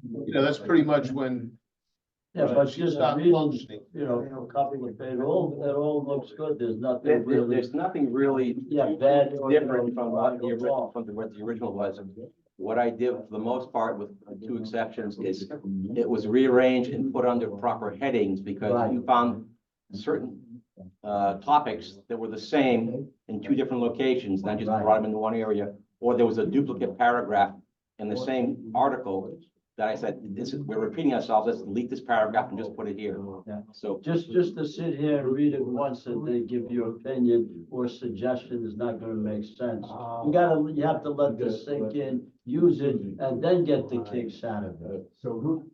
You know, that's pretty much when Yeah, but she just stopped reading, functioning. you know, a couple of pages, it all looks good, there's nothing really, There's nothing really yeah, bad or, different from what the or original, wrong. what the original was. What I did for the most part, with two exceptions, is it was rearranged and put under proper headings because Right. you found certain topics that were the same in two different locations, and I just Right. brought them into one area, or there was a duplicate paragraph in the same article that I said, we're repeating ourselves, let's delete this paragraph and just put it here. Yeah. So, Just to sit here and read it once and they give you opinion or suggestion is not gonna make sense. You have to let this sink in, use it, and then get the kicks out of it. So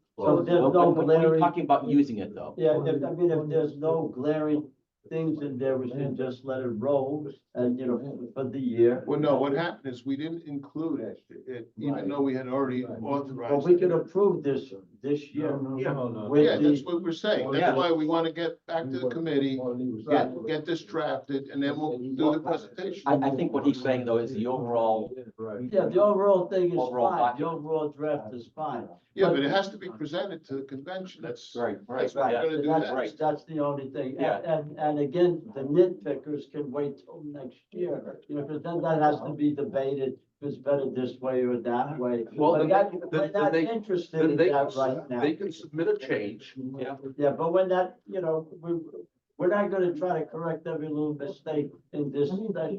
there's no when are you glaring, talking about using it though? yeah, if there's no glaring things in there, we should just let it roll and, you know, for the year. Well, no, what happened is we didn't include it, even though we had already But authorized. we could approve this year. Yeah, With that's the, what we're saying. Yeah. That's why we want to get back to the committee, get this drafted, and then we'll do the presentation. I think what he's saying though is the overall, yeah, the overall thing is Overall fine, the document. overall draft is fine. Yeah, but it has to be presented to the convention. That's right, That's why yeah. we're gonna do That's, that. Right. that's the only thing. Yeah. And again, the nitpickers can wait till next year, you know, because then that has to be debated, if it's better this way or that way. Well, But then again, they- we're not then interested Then in they, that right now. they can submit a change. Yeah. Yeah, but when that, you know, we're not gonna try to correct every little mistake in this session.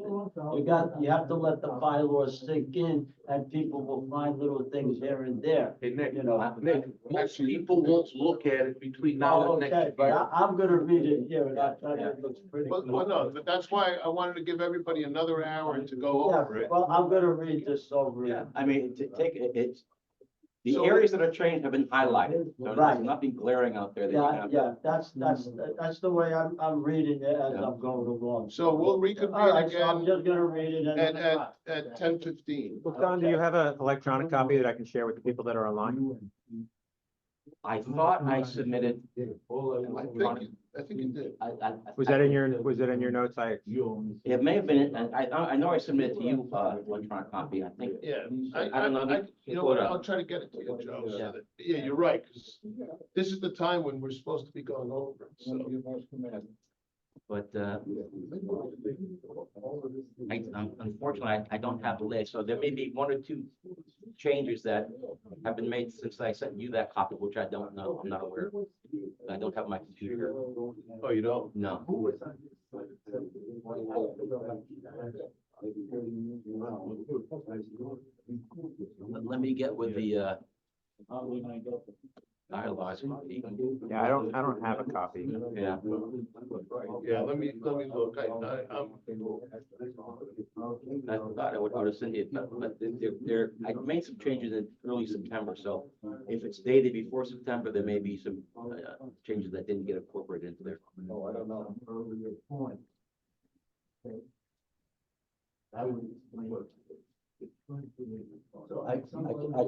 You have to let the bylaws sink in and people will find little things here and there, Hey, Nick, you know. Nick, most people won't look at it between now Oh, and okay, next but year. I'm gonna read it here and I thought it looks pretty Well, good. no, but that's why I wanted to give everybody another hour to go Yeah, over it. well, I'm gonna read this over. Yeah, I mean, to take it, it's, the So- areas that are changed have been highlighted, so Right. there's nothing glaring out there that you Yeah, can. yeah, that's the way I'm reading it as I'm going along. So we'll All reconvene right, so I'm again just gonna read it and. at 10:15. Well, Don, do you have an electronic copy that I can share with the people that are online? I thought I submitted. I think you did. Was that in your notes? It may have been, and I know I submitted to you, electronic copy, I think. Yeah, I don't know. you know what, I'll try to get it to you, Joe. so Yeah. that- Yeah, you're right, because this is the time when we're supposed to be going over it, so. But, unfortunately, I don't have the list, so there may be one or two changes that have been made since I sent you that copy, which I don't know, I'm not aware of. I don't have my computer, Oh, you don't? no. Let me get with the, bylaws. Yeah, I don't have a copy. Yeah. Yeah, let me look. I thought I would have sent it, but I made some changes in early September, so if it's dated before September, there may be some changes that didn't get incorporated into there. Oh, I don't know. So I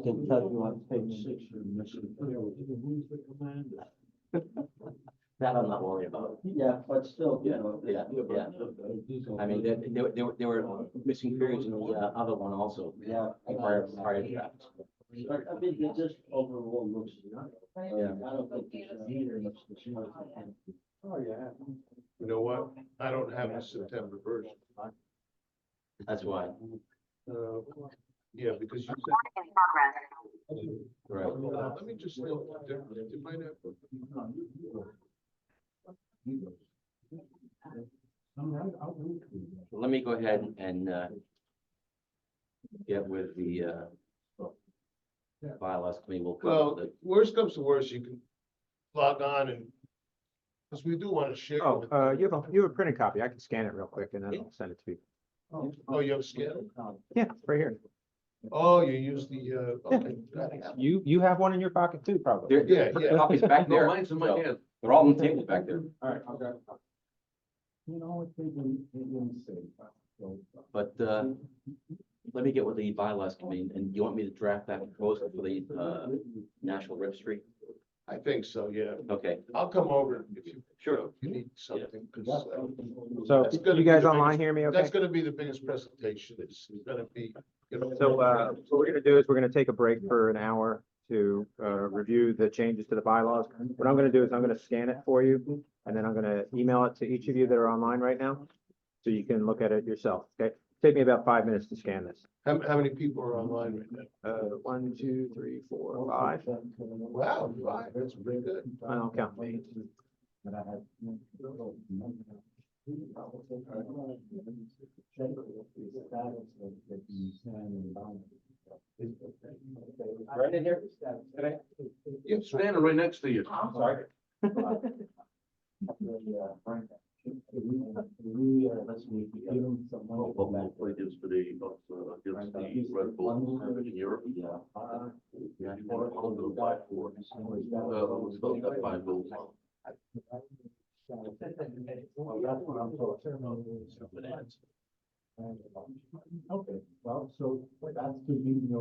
can tell you on page 6, you're missing. That I'm not worried about. Yeah, but still, you know. Yeah, I mean, there were missing periods in the other one also. Yeah. Prior drafts. But I mean, it just overall looks. Yeah. I don't think there's either much to see. Oh, yeah. You know what? I don't have the September version. That's why. Yeah, because you Right. said. Let me just look. There might have. Let me go ahead and get with the bylaws committee. We'll come Well, with it. worst comes to worst, you can log on and, because we do want to share. Oh, with- you have a printed copy. I can scan it real quick and then I'll send it to you. Oh, you have a scanner? Yeah, it's right here. Oh, you use the, okay. got it. You have one in your pocket too, probably. Yeah, yeah. Copies back No, there. mine's in my so hand. They're all on the table back there. All right. But let me get with the bylaws committee, and you want me to draft that proposal for the National Registry? I think so, yeah. Okay, I'll come over if you. Sure. If you need something, because. So That's gonna you be guys the online biggest- hear me okay? That's gonna be the biggest presentation. It's gonna be, you know. So what we're gonna do is we're gonna take a break for an hour to, review the changes to the bylaws. What I'm gonna do is I'm gonna scan it for you, and then I'm gonna email it to each of you that are online right now, so you can look at it yourself, okay? Take me about 5 minutes to scan this. How many people are online right now? 1, 2, 3, 4, 5. Wow, five, that's pretty good. I don't count me. Right in here? Yes, Standing right next to you. I'm sorry. Buffalo played yesterday against the Red Bulls in Europe. Yeah. Under 5-4. It was about 5 goals. Okay, well, so that's to be the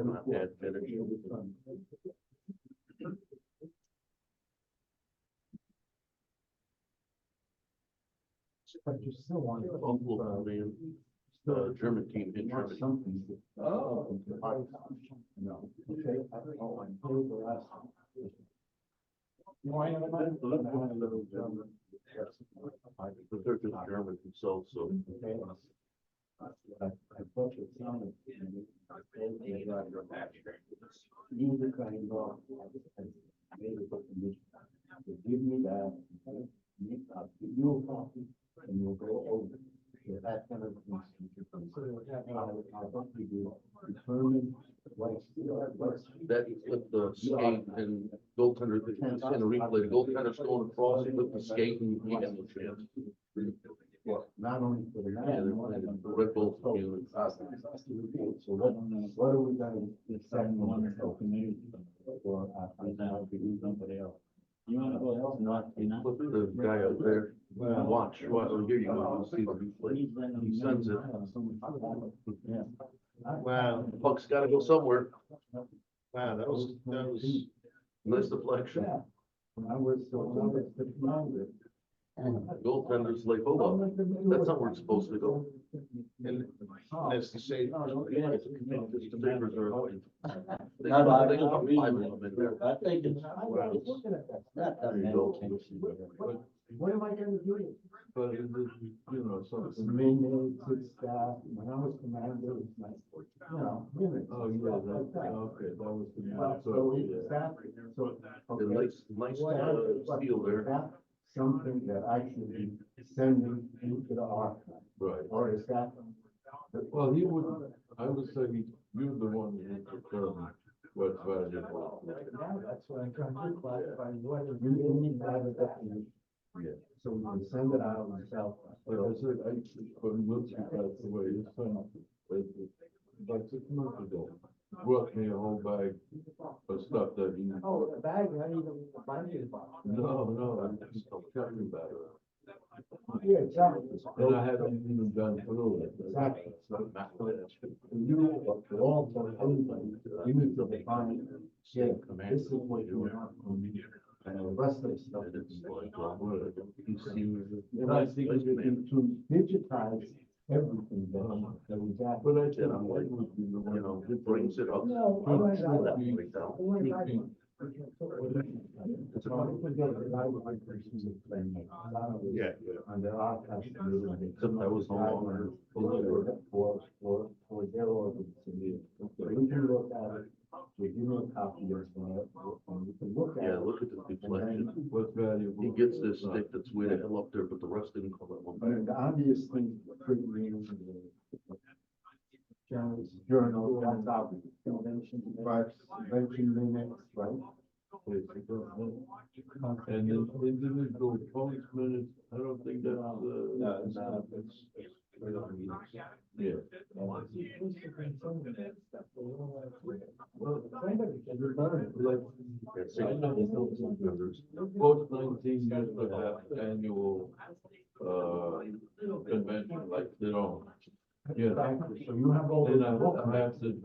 But you still want to. Buffalo playing, German team in Germany. Something. Oh. No, okay. Oh, I'm told the last. But they're just German themselves, so. I thought it sounded. You the kind of. Give me that. I'll give you a copy and you'll go over. That kind of thing. I'll determine what's. That with the skate and goaltender, it's in a replay, the goaltender's going across with the skate and he has no chance. Well, not only for the. Yeah, they're playing the Red Bulls. Team. So what are we gonna decide on the community? Or now we do somebody else? You wanna go else? Not, Put the guy out there, watch, here you go, you'll see the replay. He sends it. Yeah. Wow, Puck's gotta go somewhere. wow, that was, Nice deflection. When I was so, 59. Goaltender's like, hold up, that's not where it's supposed to go. and that's the same. The Sabres are. They No, I they think put we- 5 of them in there. I think it's not that many cases. What am I gonna do? But it is, you know, so. The minutes, it's staff, when I was commander, it's like, minutes. Oh, yeah, that, okay, that was the. So it's that, so. The nice steel there. That something that I should be sending into the archive, Right. or is that? Well, he would, I would say you're the one who determines what's valuable. That's what I'm trying to clarify, what is, you need to have a definition. Yeah. So we can send it out myself. Like I said, when Wilson passed away, his son, about 6 months ago, brought me a whole bag of stuff that he. Oh, the bag, not even the binding box. No, I'm just talking about it. Yeah, exactly. And I haven't even gone through it. Exactly. You, all for everybody, you need to define, yeah, this is what you want from me. And the rest of the stuff. And it's like, you see. And I think we need to digitize everything that we got. But I And said, I'm like, you know, it brings it up. No, That I like breakdown. It's a lot of questions of playing. Yeah. And there are questions. Except that was no longer. For their ordinance. So we can look at it, we give you a copy of it, and we can look at it. Yeah, look at the deflection. what's valuable. He gets this stick that's way the hell up there, but the rest didn't come at one I mean, time. the obvious thing, pretty journal, that's out, convention, minutes, right? And then individual post minutes, I don't think that's, yeah. Well, somebody can learn it, like, Yeah, same. Members. Post 19 used to have annual, convention like their own. Yeah. exactly, so you have all. Then I have the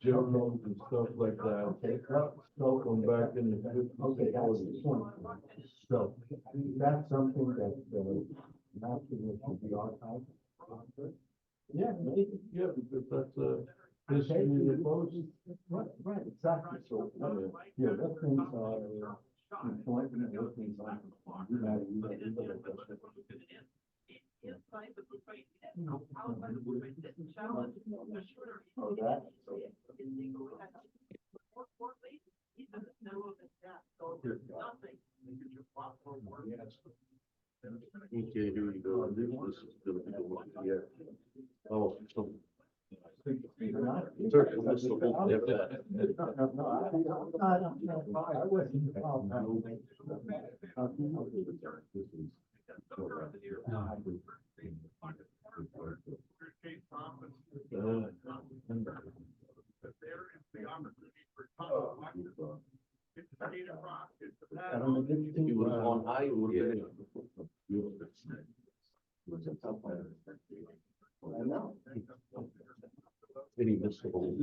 journals and stuff like that. Okay, so, From back in the 50s. okay, that's the point. So, that's something that, naturally should be archived. Yeah, maybe, yeah, because that's, history of the boats. Right, exactly, so, yeah, that things are, employment, those things are, you Oh, that. Okay, here you go. This is gonna be the one, yeah. Oh, so. Circle this a little bit. I wasn't. If you would have gone high, it would have been. I know. Any missable.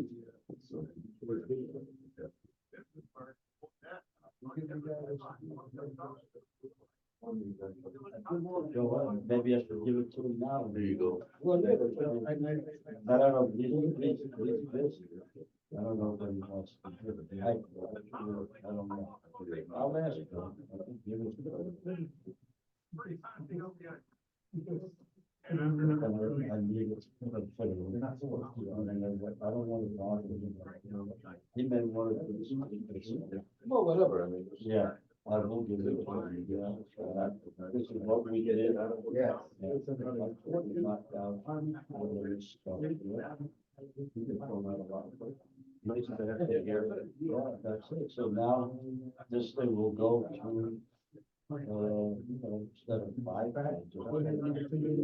Joe, maybe I should give it to him now. There you go. Well, yeah, I don't know, this, I don't know what he wants to do. I don't know. I'll ask him. I can give it to him. I need it. I don't want to bother him. He may want to. Well, whatever, I mean. Yeah, I will give it to him, yeah. This is what we did. Yeah. Knocked out. Whether it's stuff, yeah. You can throw that a lot. Nice to have you here. Yeah, that's it. So now this thing will go to, instead of 5.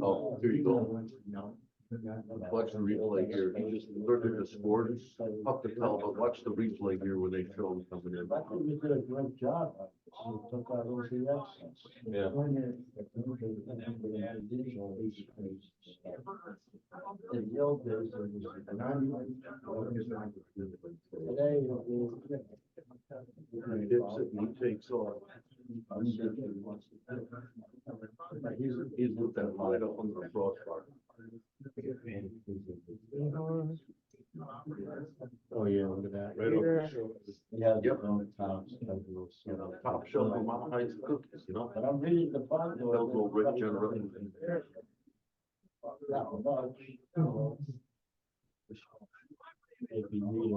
Oh, here you go. Watch the replay here. You just look at the scores up to tell, but watch the replay here where they show them coming in. I think we did a great job. We took out all the excess. Yeah. In the old days, it was. Today, He dips it and he takes off. He's with that light up on the crossbar. Oh, yeah, look at that. Right over the shoulder. Yeah, Yep. Top shelf of Mount Heights cookies, you know? But I'm reading the Bible. They'll go rich generation. Not much. If you need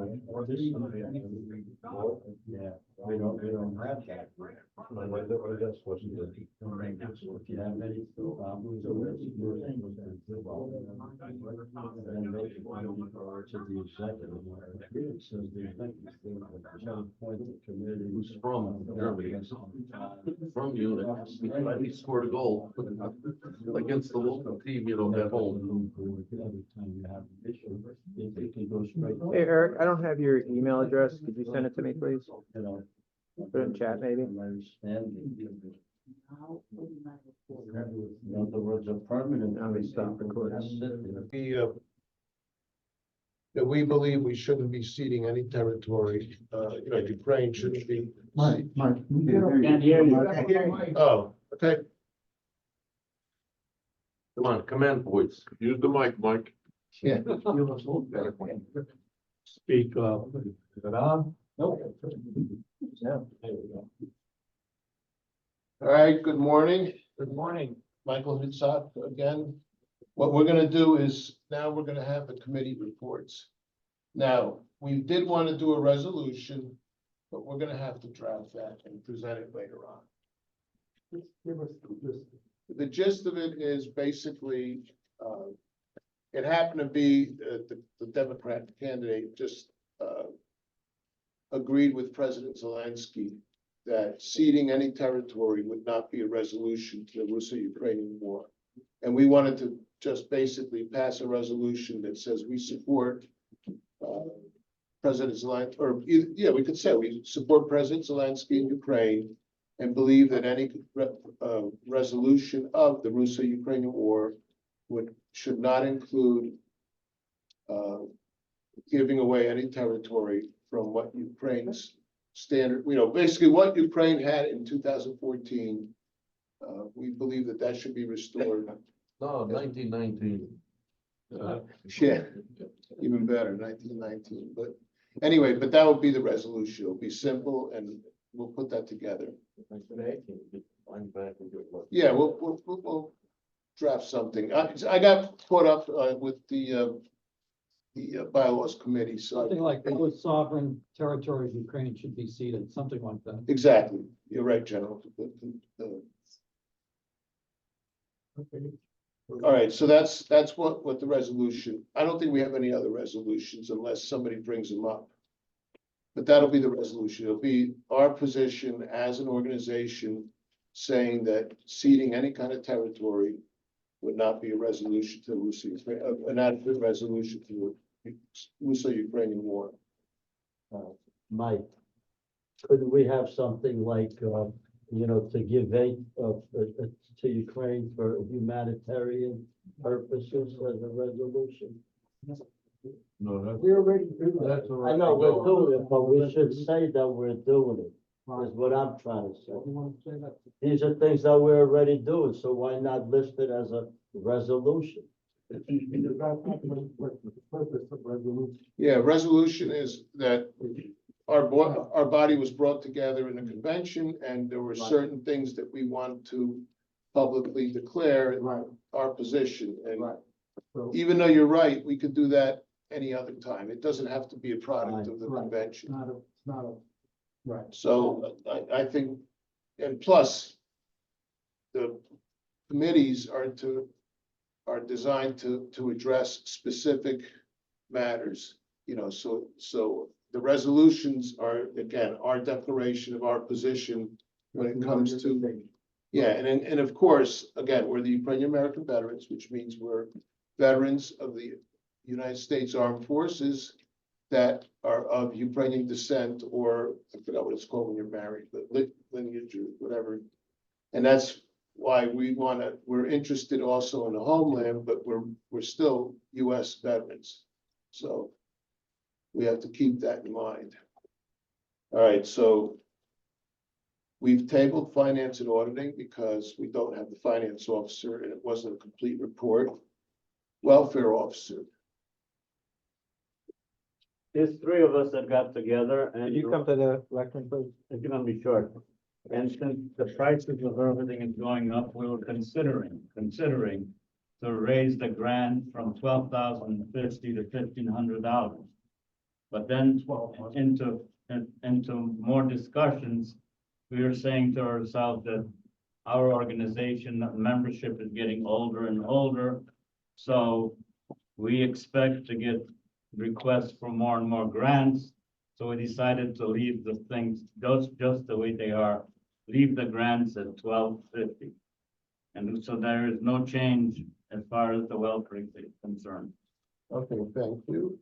yeah, we don't have that. If you have any problems or then they can go to the executive. It says the executive shall appoint the committee. Who's from Germany? From Munich. He scored a goal against the local team, you know, at home. Every time you have an issue, it can go straight. Hey, Eric, I don't have your email address. Could you send it to me, please? You know. Put it in chat, maybe? Understanding. In other words, a permanent. I'm gonna stop recording. That we believe we shouldn't be ceding any territory, Ukraine shouldn't be. Mike. Can't hear you. Oh, okay. Come on, command voice. Use the mic, Mike. Yeah. Speak up. Is it on? Nope. Yeah. All right, good morning. Good morning. Michael Hitzak again. What we're gonna do is, now we're gonna have the committee reports. Now, we did want to do a resolution, but we're gonna have to draft that and present it later on. The gist of it is basically, it happened to be the Democrat candidate just agreed with President Zelensky that ceding any territory would not be a resolution to the Russo-Ukrainian war. And we wanted to just basically pass a resolution that says we support President Zelensky, or yeah, we could say we support President Zelensky in Ukraine and believe that any resolution of the Russo-Ukrainian war should not include giving away any territory from what Ukraine's standard, basically what Ukraine had in 2014. We believe that should be restored. No, 1919. Yeah, even better, 1919, but anyway, but that would be the resolution. It'll be simple and we'll put that together. Yeah, we'll draft something. I got caught up with the bylaws committee, so. Something like all sovereign territories Ukraine should be ceded, something like that. Exactly, you're right, General. All right, so that's what the resolution, I don't think we have any other resolutions unless somebody brings them up. But that'll be the resolution. It'll be our position as an organization saying that ceding any kind of territory would not be a resolution to an adequate resolution to the Russo-Ukrainian war. Mike, could we have something like, to give aid to Ukraine for humanitarian purposes as a resolution? No, that's. We already do that. That's all right. I know we're doing it, but we should say that we're doing it, is what I'm trying to say. You want to say that? These are things that we're already doing, so why not list it as a resolution? Yeah, resolution is that our body was brought together in a convention and there were certain things that we want to publicly declare our position. And even though you're right, we could do that any other time. It doesn't have to be a product of the convention. Right. So I think, and plus, the committees are designed to address specific matters, so the resolutions are, again, our declaration of our position when it comes to, yeah, and of course, again, we're the Ukrainian American Veterans, which means we're veterans of the United States Armed Forces that are of Ukrainian descent, or I forgot what it's called when you're married, but lineage or whatever. And that's why we're interested also in the homeland, but we're still US veterans. So we have to keep that in mind. All right, so we've tabled finance and auditing because we don't have the finance officer and it wasn't a complete report. Welfare officer. There's three of us that got together and Could you come to the lectern, please? it's gonna be short. And since the prices of everything is going up, we were considering to raise the grant from $12,050 to $1,500. But then into more discussions, we were saying to ourselves that our organization membership is getting older and older. So we expect to get requests for more and more grants. So we decided to leave the things just the way they are, leave the grants at $1,250. And so there is no change as far as the welfare is concerned. Okay, thank you.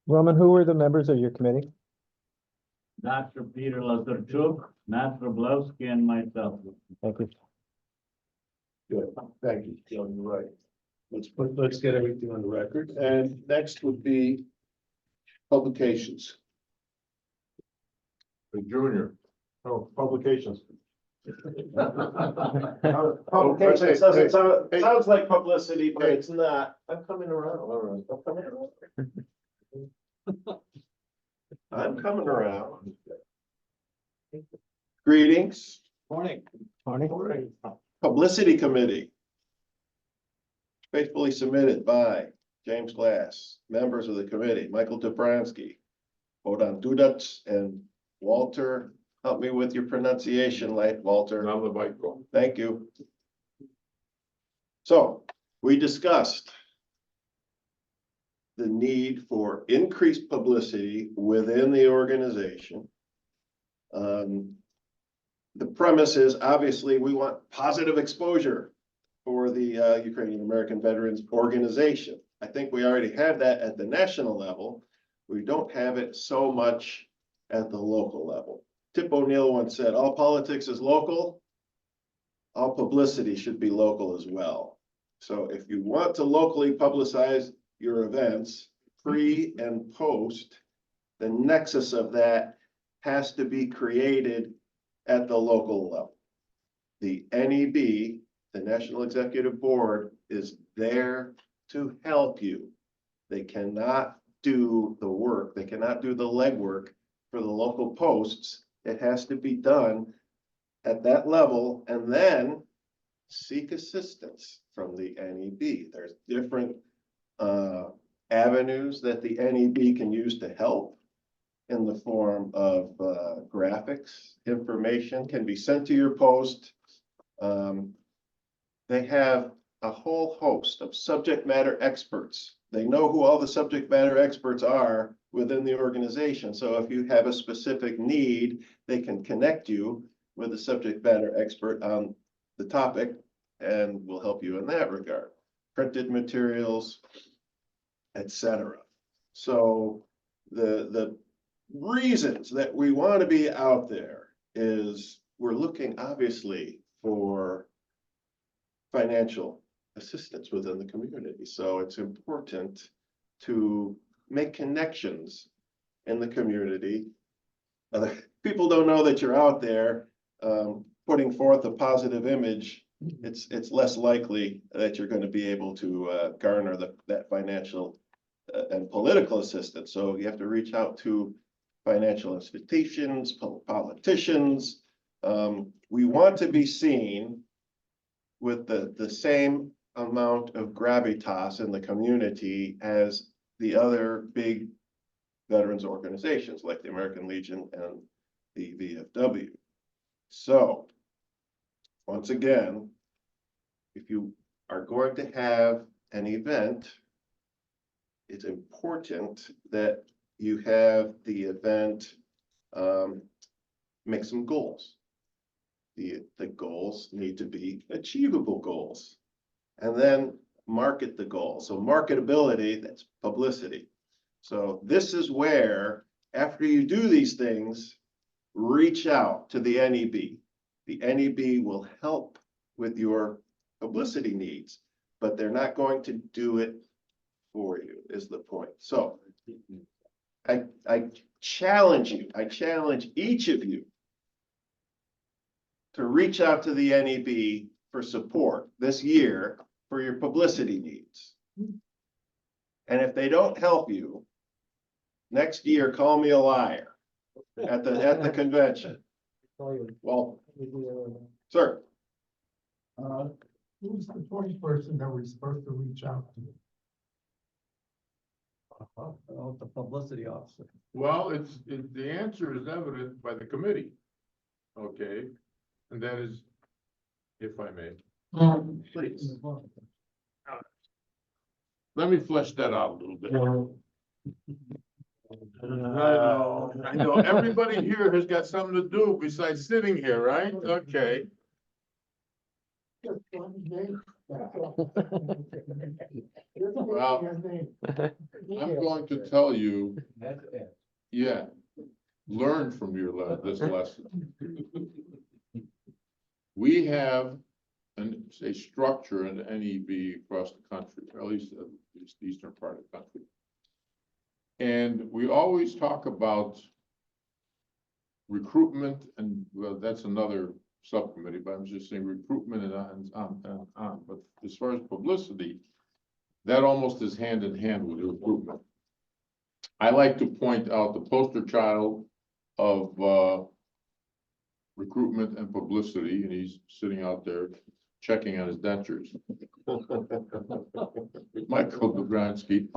Roman, who were the members of your committee? Dr. Peter Lazarchuk, Matt Roblowski, and myself. Thank you. Good, thank you, John, you're right. Let's get everything on the record, and next would be publications. The junior. Oh, publications. Publications doesn't sounds like publicity, but it's not. I'm coming around, all right. I'm coming around. Greetings, Morning. Barney? Publicity Committee. Faithfully submitted by James Glass, members of the committee, Michael Dobransky, Bodan Dudac, and Walter. Help me with your pronunciation, Walter. On the Michael. Thank you. So we discussed the need for increased publicity within the organization. The premise is obviously we want positive exposure for the Ukrainian American Veterans organization. I think we already have that at the national level. We don't have it so much at the local level. Tip O'Neill once said, all politics is local, all publicity should be local as well. So if you want to locally publicize your events, pre and post, the nexus of that has to be created at the local level. The NEB, the National Executive Board, is there to help you. They cannot do the work, they cannot do the legwork for the local posts. It has to be done at that level, and then seek assistance from the NEB. There's different avenues that the NEB can use to help in the form of graphics. Information can be sent to your post. They have a whole host of subject matter experts. They know who all the subject matter experts are within the organization. So if you have a specific need, they can connect you with a subject matter expert on the topic and will help you in that regard. Printed materials, etc. So the reasons that we want to be out there is we're looking obviously for financial assistance within the community. So it's important to make connections in the community. People don't know that you're out there putting forth a positive image. It's less likely that you're going to be able to garner that financial and political assistance. So you have to reach out to financial institutions, politicians. We want to be seen with the same amount of gravitas in the community as the other big veterans organizations like the American Legion and the VFW. So once again, if you are going to have an event, it's important that you have the event make some goals. The goals need to be achievable goals, and then market the goal. So marketability, that's publicity. So this is where, after you do these things, reach out to the NEB. The NEB will help with your publicity needs, but they're not going to do it for you, is the point. So I challenge you, I challenge each of you to reach out to the NEB for support this year for your publicity needs. And if they don't help you, next year, call me a liar at the convention. Well, sir. Who's the point person that we're supposed to reach out to? The publicity officer. Well, the answer is evident by the committee. Okay, and that is, if I may. Please. Let me flesh that out a little bit. I know, everybody here has got something to do besides sitting here, right? Okay. Well, I'm going to tell you, yeah, learn from this lesson. We have a structure in the NEB across the country, or at least the eastern part of the country. And we always talk about recruitment, and well, that's another subcommittee, but I'm just saying recruitment and on. But as far as publicity, that almost is hand in hand with recruitment. I like to point out the poster child of recruitment and publicity, and he's sitting out there checking on his dentures. Michael Dubransky.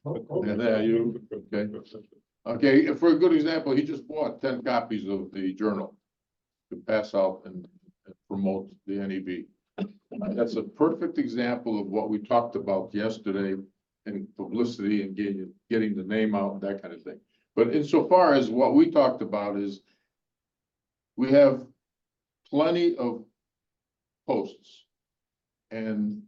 And there you, okay. Okay, for a good example, he just bought 10 copies of the journal to pass out and promote the NEB. That's a perfect example of what we talked about yesterday in publicity and getting the name out and that kind of thing. But insofar as what we talked about is we have plenty of posts, and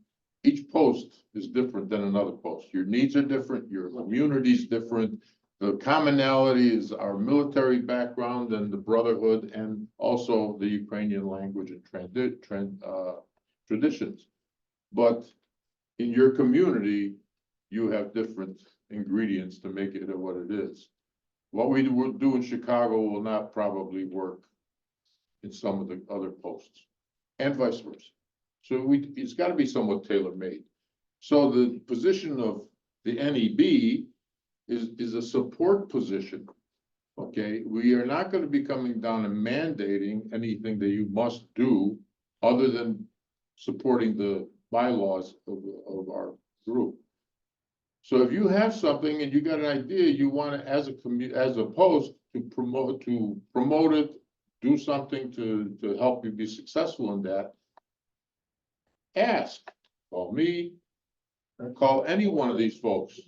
each post is different than another post. Your needs are different, your community is different. The commonality is our military background and the brotherhood, and also the Ukrainian language and traditions. But in your community, you have different ingredients to make it what it is. What we do in Chicago will not probably work in some of the other posts, and vice versa. So it's got to be somewhat tailor-made. So the position of the NEB is a support position. Okay, we are not gonna be coming down and mandating anything that you must do other than supporting the bylaws of our group. So if you have something and you got an idea, you wanna, as a post, to promote it, do something to help you be successful in that, ask, call me, or call any one of these folks.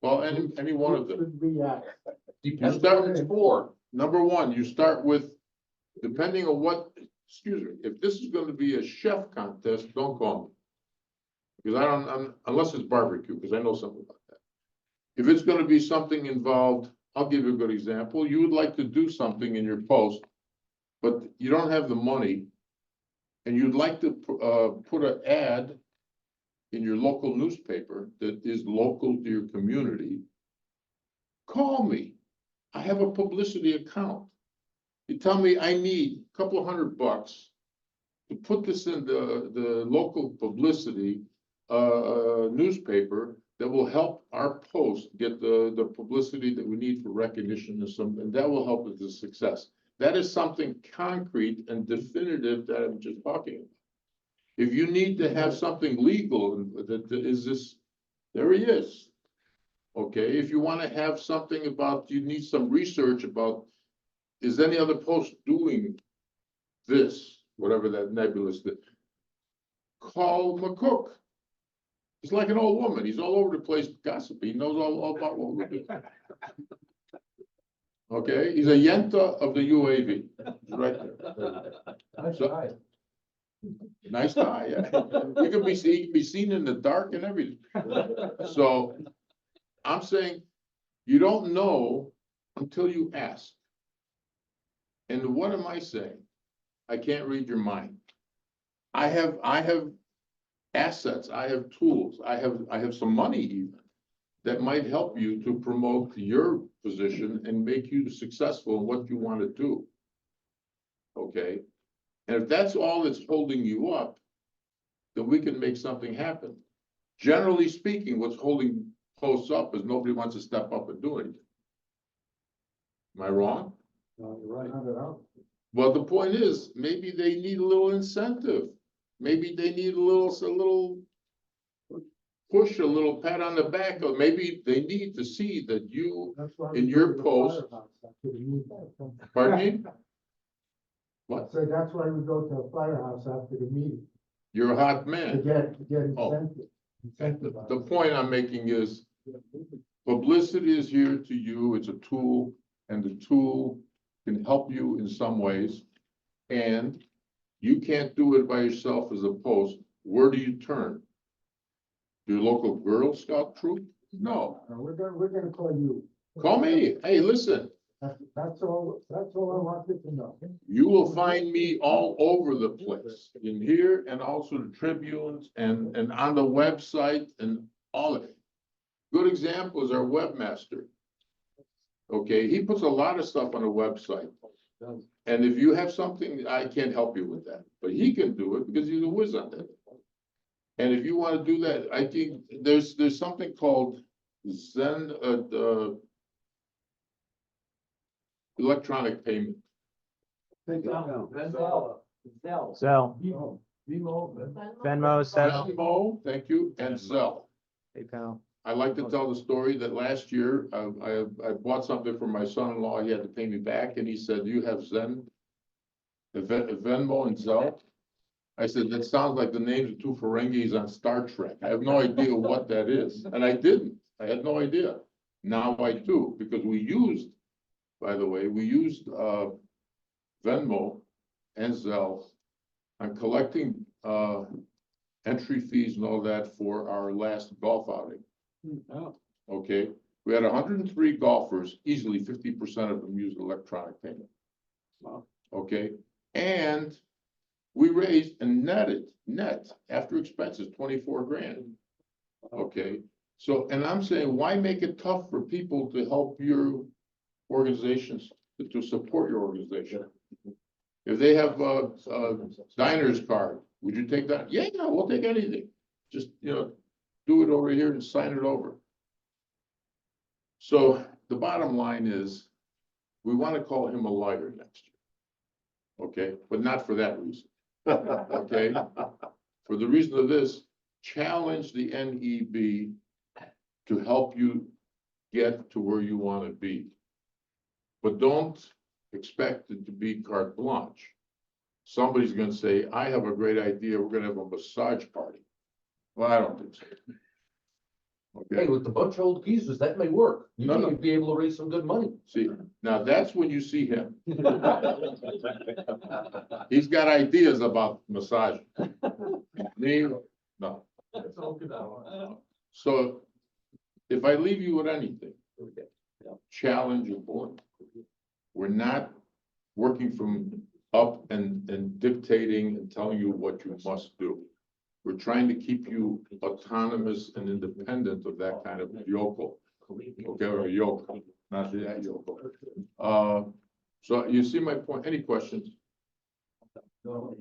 Call any one of them. Should we, You start with four. Number one, you start with, depending on what, excuse me, if this is gonna be a chef contest, don't call me. Because unless it's barbecue, because I know something about that. If it's gonna be something involved, I'll give you a good example. You would like to do something in your post, but you don't have the money. And you'd like to put an ad in your local newspaper that is local to your community. Call me. I have a publicity account. You tell me I need a couple of $100 to put this in the local publicity newspaper that will help our post get the publicity that we need for recognition and that will help with the success. That is something concrete and definitive that I'm just talking about. If you need to have something legal, that is this, there he is. Okay, if you want to have something about, you need some research about, is any other post doing this, whatever that nebulous thing? Call McCook. He's like an old woman. He's all over the place gossiping. He knows all about what we're doing. Okay, he's a Yenta of the UAV. He's right there. So- Nice guy, yeah. He can be seen in the dark and everything. So I'm saying you don't know until you ask. And what am I saying? I can't read your mind. I have assets, I have tools, I have some money even that might help you to promote your position and make you successful in what you want to do. Okay? And if that's all that's holding you up, then we can make something happen. Generally speaking, what's holding posts up is nobody wants to step up and do anything. Am I wrong? No, you're right. Not at all. Well, the point is, maybe they need a little incentive. Maybe they need a little push, a little pat on the back, or maybe they need to see that you, That's why in we your go to the post- firehouse after the meeting. pardon me? What? So that's why we go to a firehouse after the meeting, You're a hot to man. get Oh. incentive. The point I'm making is, publicity is here to you, it's a tool, and the tool can help you in some ways. And you can't do it by yourself as a post. Where do you turn? Your local Girl Scout troop? No, We're gonna call you. call me. Hey, listen, That's all I wanted to know. you will find me all over the place, in here and also the Tribunes and on the website and all of it. Good example is our webmaster. Okay, he puts a lot of stuff on the website. And if you have something, I can't help you with that, but he can do it because he's a whiz on that. And if you want to do that, I think there's something called Zen, electronic payment. Zell. Zelle, Venmo. Venmo, Zelle, Venmo, thank you, and Zelle. PayPal. I like to tell the story that last year, I bought something for my son-in-law, he had to pay me back, and he said, "Do you have Venmo and Zelle?" I said, "That sounds like the names of two Ferengis on Star Trek. I have no idea what that is." And I didn't, I had no idea. Now I do, because by the way, we used Venmo and Zelle on collecting entry fees and all that for our last golf outing. Oh, Okay, we had 103 golfers, easily 50% of them used electronic payment. Wow. Okay, and we raised and net after expenses, 24 grand. Okay, so, and I'm saying, why make it tough for people to help your organizations, to support your organization? If they have a diner's card, would you take that? Yeah, we'll take anything. Just, do it over here and sign it over. So the bottom line is, we want to call him a liar next year. Okay, but not for that reason. Okay, for the reason of this, challenge the NEB to help you get to where you want to be. But don't expect it to be carte blanche. Somebody's gonna say, I have a great idea, we're gonna have a massage party. Well, I don't think so. Hey, Okay, with the bunch of old geezers, that may work. You No, no. may be able to raise some good money. see, now that's when you see him. He's got ideas about massage. Me, no. So if I leave you with anything, challenge your board. We're not working from up and dictating and telling you what you must do. We're trying to keep you autonomous and independent of that kind of yokel. Okay, or yoke, not that yokel. So you see my point. Any questions? No.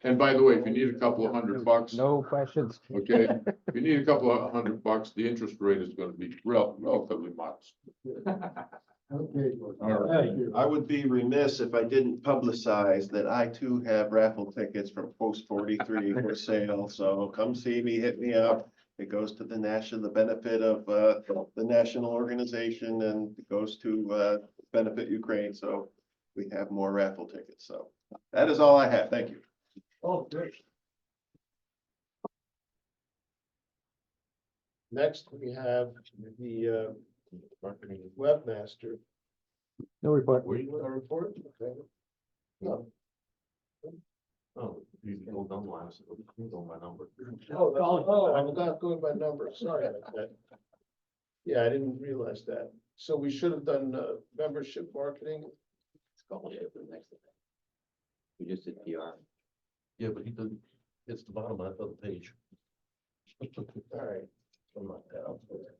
And by the way, if you need a couple of $100, No questions. okay, if you need a couple of $100, the interest rate is gonna be relatively modest. Okay. All right. I would be remiss if I didn't publicize that I too have raffle tickets from Post 43 for sale. So come see me, hit me up. It goes to the benefit of the national organization, and it goes to benefit Ukraine. So we have more raffle tickets. So that is all I have. Thank you. Oh, great. Next, we have the webmaster. No report. Where you A report? Okay. No. Oh, you go down last, go by number. Oh, I'm not going by number, sorry about that. Yeah, I didn't realize that. So we should have done membership marketing. Scholarship for the next event. We just did PR. Yeah, but he did, it's the bottom of the page. All right. I'm not that up for that.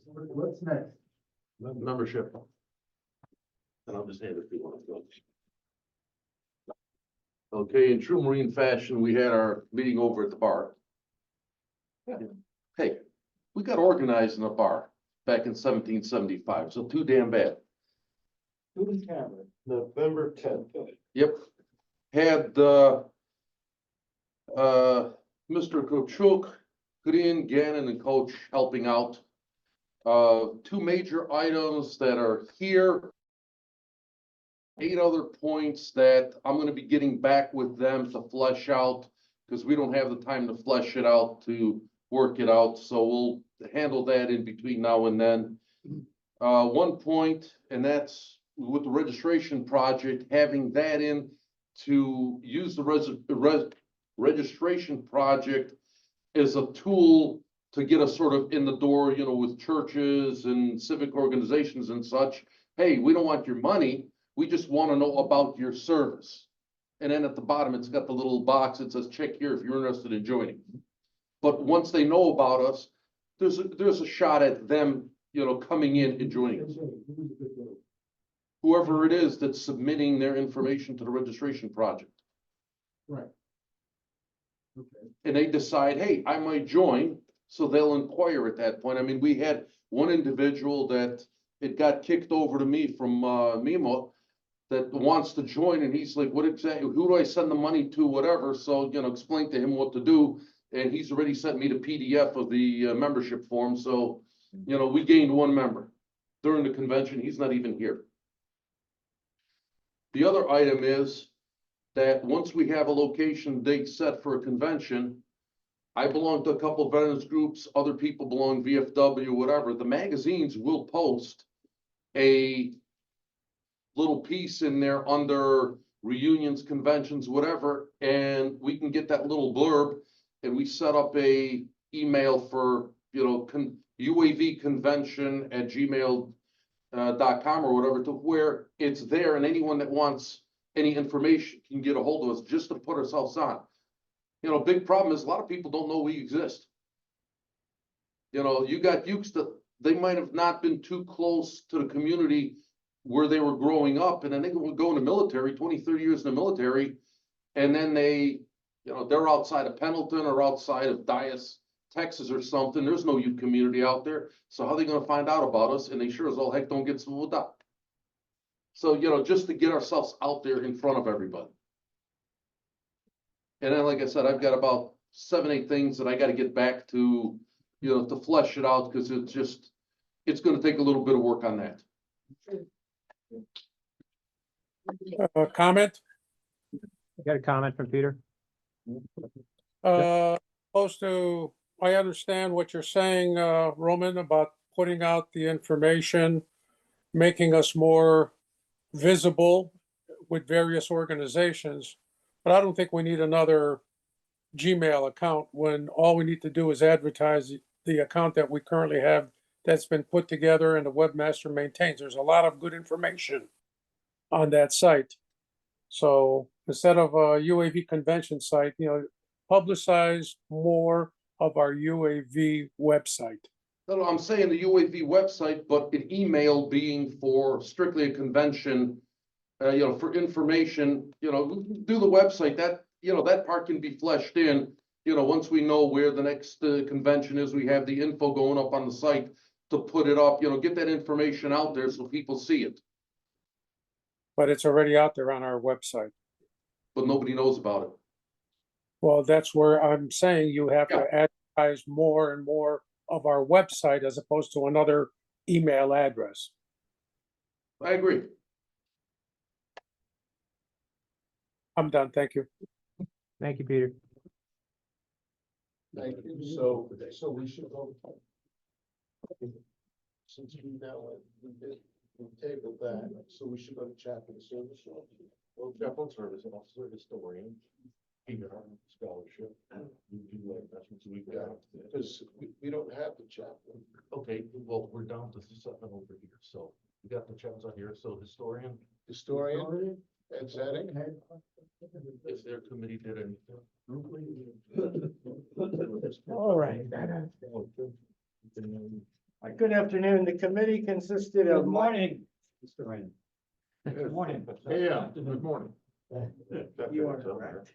What's next? Membership. And I'll just hand it if you want to go. Okay, in true Marine fashion, we had our meeting over at the bar. Hey, we got organized in a bar back in 1775, so too damn bad. November 10th. Yep. Had, Mr. Kochuk, Green, Gannon, and Coach helping out. Two major items that are here. 8 other points that I'm gonna be getting back with them to flesh out, because we don't have the time to flesh it out, to work it out, so we'll handle that in between now and then. 1 point, and that's with the registration project, having that in to use the registration project as a tool to get us sort of in the door, you know, with churches and civic organizations and such. Hey, we don't want your money. We just want to know about your service. And then at the bottom, it's got the little box that says, check here if you're interested in joining. But once they know about us, there's a shot at them, you know, coming in and joining us. Whoever it is that's submitting their information to the registration project. Right. Okay. And they decide, hey, I might join, so they'll inquire at that point. I mean, we had one individual that it got kicked over to me from Mimo that wants to join, and he's like, what exactly, who do I send the money to, whatever, so, you know, explain to him what to do, and he's already sent me the PDF of the membership form, so, you know, we gained 1 member during the convention. He's not even here. The other item is that once we have a location date set for a convention, I belong to a couple of veterans groups, other people belong VFW, whatever, the magazines will post a little piece in there under reunions, conventions, whatever, and we can get that little blurb, and we set up a email for, you know, uavconvention@gmail.com or whatever, to where it's there, and anyone that wants any information can get a hold of us just to put ourselves on. You know, big problem is a lot of people don't know we exist. You know, you got used to, they might have not been too close to the community where they were growing up, and then they would go in the military, 20, 30 years in the military, and then they, You know, they're outside of Pendleton or outside of Dias, Texas or something. There's no Ute community out there. So how are they gonna find out about us? And they sure as all heck don't get swooped up. So, you know, just to get ourselves out there in front of everybody. And then, like I said, I've got about 7, 8 things that I gotta get back to, you know, to flesh it out, because it's gonna take a little bit of work on that. Comment? You got a comment from Peter? Opposed to, I understand what you're saying, Roman, about putting out the information, making us more visible with various organizations. But I don't think we need another Gmail account when all we need to do is advertise the account that we currently have that's been put together and the webmaster maintains. There's a lot of good information on that site. So instead of a UAV convention site, you know, publicize more of our UAV website. No, I'm saying the UAV website, but an email being for strictly a convention, you know, for information, you know, do the website, that, you know, that part can be fleshed in. You know, once we know where the next convention is, we have the info going up on the site to put it up, you know, get that information out there so people see it, But it's already out there on our website. but nobody knows about it. Well, that's where I'm saying you have to advertise more and more of our website as opposed to another email address. I agree. I'm done. Thank you. Thank you, Peter. Thank you. So we should vote. Since we now, we tabled that, so we should go to chaplain service. Well, chaplain service and officer historian, scholarship, we do like investments we got. Because we don't have the chaplain. Okay, well, we're down to something over here, so we got the chaplains on here, so historian, Historian, Ed Zedek. if their committee did anything. All right. Good afternoon. The committee consisted of. Good morning, Mr. Rain. Good morning. Yeah, good morning. You are correct.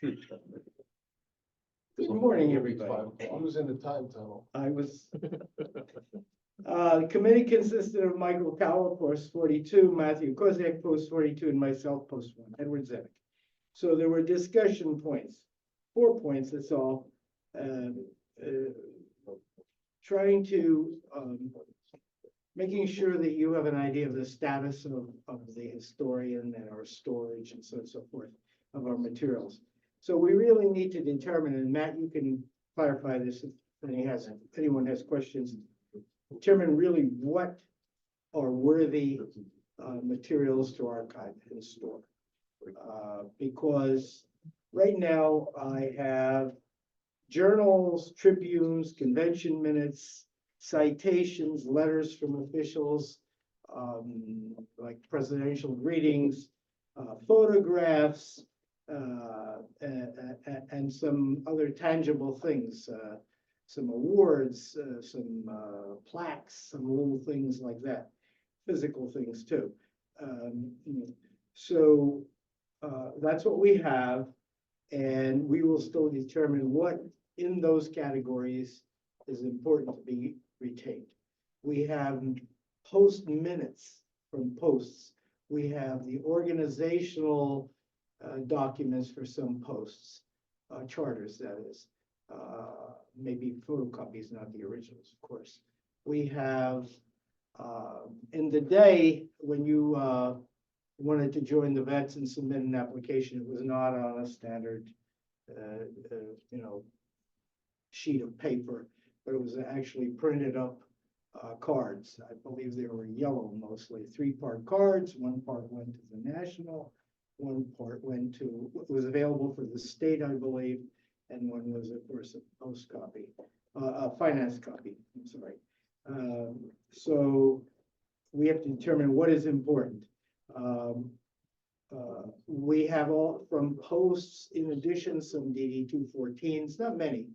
Good morning, everybody. He was in the time tunnel. I was. The committee consisted of Michael Cowell, post 42, Matthew Kozak, post 42, and myself, post 1, Edward Zedek. So there were discussion points, 4 points, that's all. Trying to, making sure that you have an idea of the status of the historian and our storage and so on and so forth of our materials. So we really need to determine, and Matt, you can clarify this if anyone has questions, determine really what are worthy materials to archive and store. Because right now I have journals, tribunes, convention minutes, citations, letters from officials, like presidential greetings, photographs, and some other tangible things, some awards, some plaques, some little things like that, physical things too. So that's what we have, and we will still determine what in those categories is important to be retained. We have post minutes from posts. We have the organizational documents for some posts, charters, that is. Maybe photocopies, not the originals, of course. We have, in the day when you wanted to join the vets and submit an application, it was not on a standard, sheet of paper, but it was actually printed up cards. I believe they were yellow mostly, 3-part cards. 1 part went to the national, 1 part went to, was available for the state, I believe, and 1 was, of course, a post copy, a finance copy, I'm sorry. So we have to determine what is important. We have all from posts, in addition, some DD 214s, not many,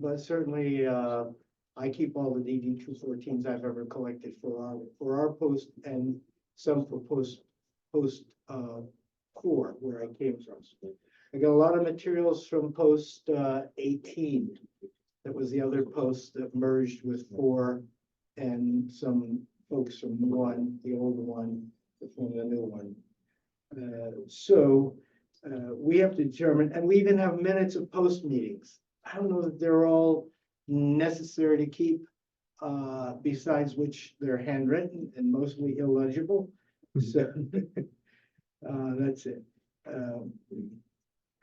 but certainly I keep all the DD 214s I've ever collected for our post, and some for post core where I came from. I got a lot of materials from post 18. That was the other post that merged with 4 and some folks from 1, the old one, from the new one. We have to determine, and we even have minutes of post meetings. I don't know that they're all necessary to keep, besides which they're handwritten and mostly illegible. So that's it.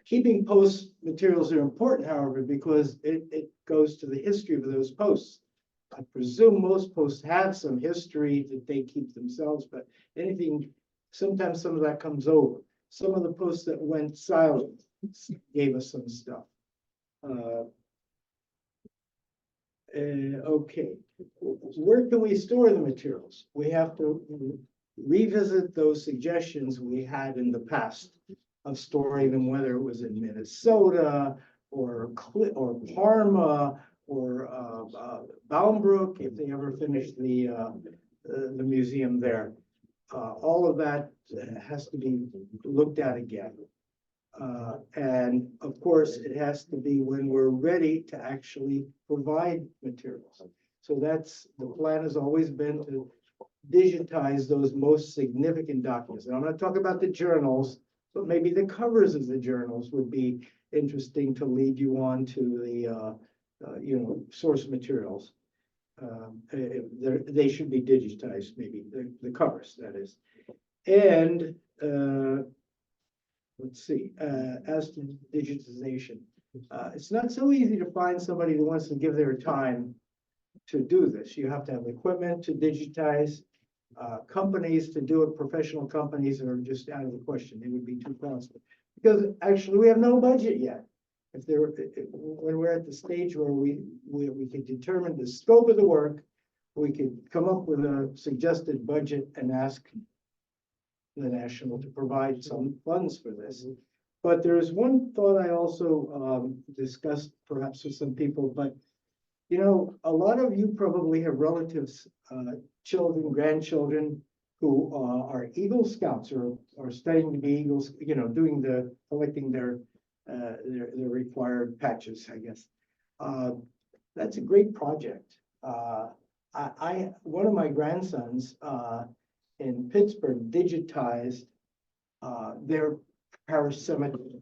Keeping post materials are important, however, because it goes to the history of those posts. I presume most posts have some history that they keep themselves, but anything, sometimes some of that comes over. Some of the posts that went silent gave us some stuff. Okay, where can we store the materials? We have to revisit those suggestions we had in the past of storing them, whether it was in Minnesota or Parma or Boundbrook, if they ever finished the museum there. All of that has to be looked at again. And of course, it has to be when we're ready to actually provide materials. So that's, the plan has always been to digitize those most significant documents. And I'm not talking about the journals, but maybe the covers of the journals would be interesting to lead you on to the, source materials. They should be digitized, maybe the covers, that is. And let's see, as to digitization, it's not so easy to find somebody who wants to give their time to do this. You have to have equipment to digitize. Companies to do it, professional companies are just out of the question. They would be too costly. Because actually we have no budget yet. When we're at the stage where we can determine the scope of the work, we could come up with a suggested budget and ask the national to provide some funds for this. But there's one thought I also discussed perhaps with some people, but a lot of you probably have relatives, children, grandchildren who are Eagle Scouts or studying to be Eagles, collecting their required patches, I guess. That's a great project. One of my grandsons in Pittsburgh digitized their parish cemetery,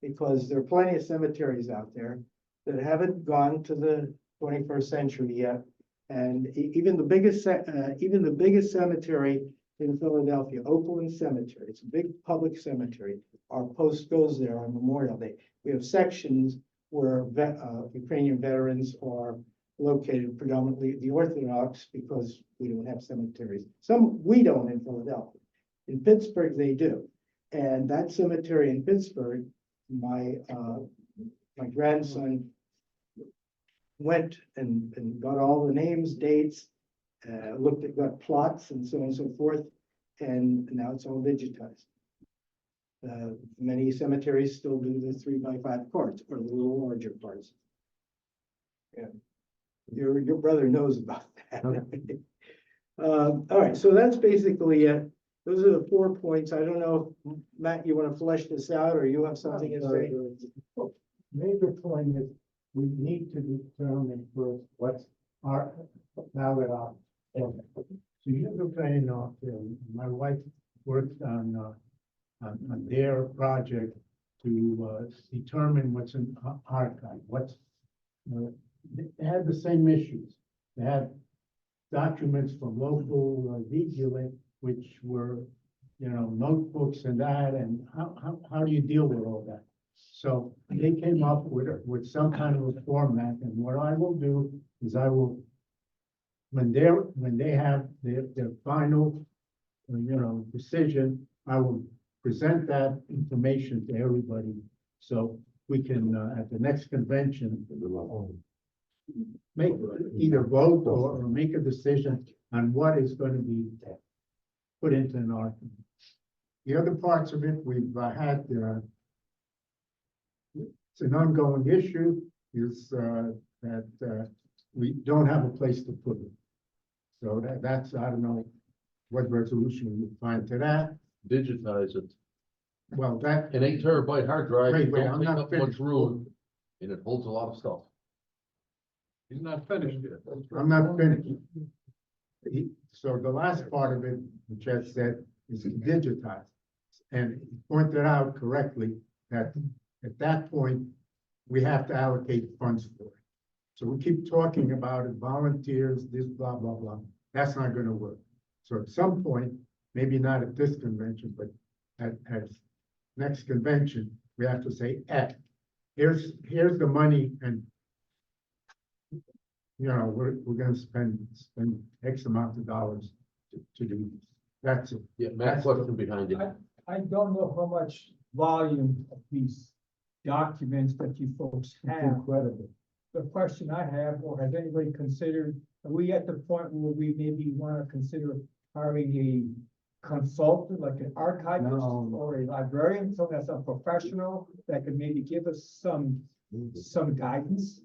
because there are plenty of cemeteries out there that haven't gone to the 21st century yet. And even the biggest cemetery in Philadelphia, Oakland Cemetery, it's a big public cemetery. Our post goes there on Memorial Day. We have sections where Ukrainian veterans are located, predominantly the Orthodox, because we don't have cemeteries. Some we don't in Philadelphia. In Pittsburgh, they do. And that cemetery in Pittsburgh, my grandson went and got all the names, dates, got plots and so on and so forth, and now it's all digitized. Many cemeteries still do the 3x5 cards or the little larger cards. Yeah, your brother knows about that. Okay. All right, so that's basically it. Those are the 4 points. I don't know, Matt, you want to flesh this out, or you have something to say? Major point is we need to determine first what's our, now that our, so you Ukrainian my wife worked on their project to determine what's an archive, they had the same issues. They had documents from local vigilante, which were, notebooks and that, and how do you deal with all that? So they came up with some kind of a format, and what I will do is I will, when they have their final, decision, I will present that information to everybody, so we can, at the next convention, make either vote or make a decision on what is going to be put into an archive. The other parts of it, we've had, it's an ongoing issue, is that we don't have a place to put it. So that's, I don't know what resolution we find to that. Digitize it. Well, that, An 8 terabyte hard drive, Wait, don't I'm take not up much finished. room, and it holds a lot of stuff. He's not finished yet. I'm not finished. So the last part of it, which I said, is digitized. And he pointed out correctly that at that point, we have to allocate funds for it. So we keep talking about it, volunteers, this, blah, blah, blah. That's not gonna work. So at some point, maybe not at this convention, but at next convention, we have to say, here's the money and we're gonna spend X amount of dollars to do this. That's it. Yeah, Matt's question behind it. I don't know how much volume of these documents that you folks It's have. incredible. The question I have, or has anybody considered, are we at the point where we maybe want to consider hiring a consultant, like an archivist No. or a librarian, someone that's a professional that could maybe give us some guidance?